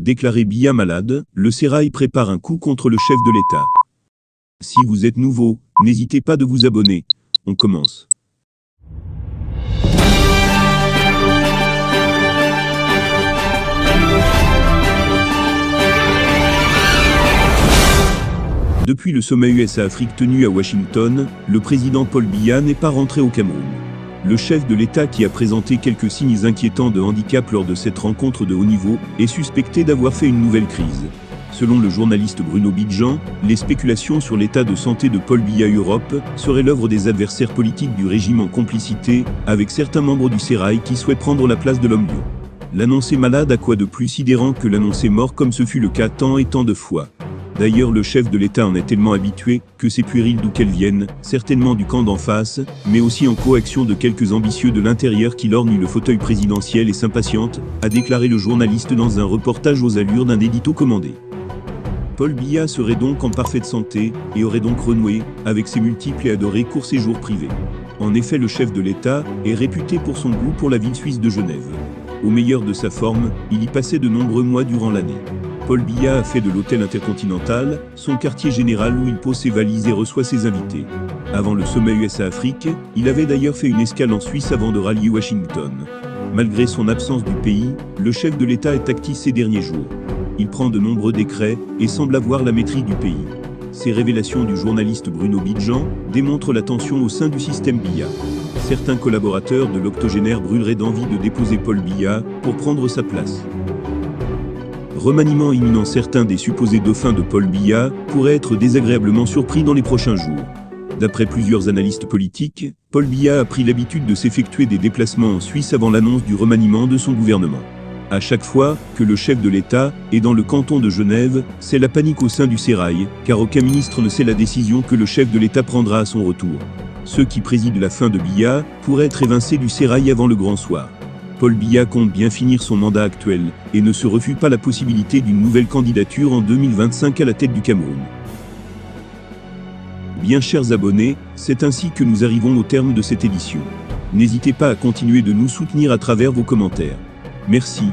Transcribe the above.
Déclaré Biya malade, le sérail prépare un coup contre le chef de l'État. Si vous êtes nouveau, n'hésitez pas de vous abonner. On commence. Depuis le sommet USA-Afrique tenu à Washington, le président Paul Biya n'est pas rentré au Cameroun. Le chef de l'État, qui a présenté quelques signes inquiétants de handicap lors de cette rencontre de haut niveau, est suspecté d'avoir fait une nouvelle crise. Selon le journaliste Bruno Bidjan, les spéculations sur l'état de santé de Paul Biya Europe seraient l'œuvre des adversaires politiques du régime en complicité avec certains membres du sérail qui souhaitent prendre la place de l'homme lion. L'annoncer malade a quoi de plus sidérant que l'annoncer mort, comme ce fut le cas tant et tant de fois. D'ailleurs, le chef de l'État en est tellement habitué que c'est puéril d'où qu'elles viennent, certainement du camp d'en face, mais aussi en coaction de quelques ambitieux de l'intérieur qui lorgnent le fauteuil présidentiel et s'impatientent, a déclaré le journaliste dans un reportage aux allures d'un édito commandé. Paul Biya serait donc en parfaite santé et aurait donc renoué avec ses multiples et adorés courts séjours privés. En effet, le chef de l'État est réputé pour son goût pour la ville suisse de Genève. Au meilleur de sa forme, il y passait de nombreux mois durant l'année. Paul Biya a fait de l'hôtel Intercontinental son quartier général où il pose ses valises et reçoit ses invités. Avant le sommet USA-Afrique, il avait d'ailleurs fait une escale en Suisse avant de rallier Washington. Malgré son absence du pays, le chef de l'État est actif ces derniers jours. Il prend de nombreux décrets et semble avoir la maîtrise du pays. Ces révélations du journaliste Bruno Bidjan démontrent la tension au sein du système Biya. Certains collaborateurs de l'octogénaire brûleraient d'envie de déposer Paul Biya pour prendre sa place. Remaniement imminent. Certains des supposés dauphins de Paul Biya pourraient être désagréablement surpris dans les prochains jours. D'après plusieurs analystes politiques, Paul Biya a pris l'habitude de s'effectuer des déplacements en Suisse avant l'annonce du remaniement de son gouvernement. À chaque fois que le chef de l'État est dans le canton de Genève, c'est la panique au sein du sérail, car aucun ministre ne sait la décision que le chef de l'État prendra à son retour. Ceux qui président la fin de Biya pourraient être évincés du sérail avant le grand soir. Paul Biya compte bien finir son mandat actuel et ne se refuse pas la possibilité d'une nouvelle candidature en 2025 à la tête du Cameroun. Bien chers abonnés, c'est ainsi que nous arrivons au terme de cette édition. N'hésitez pas à continuer de nous soutenir à travers vos commentaires. Merci.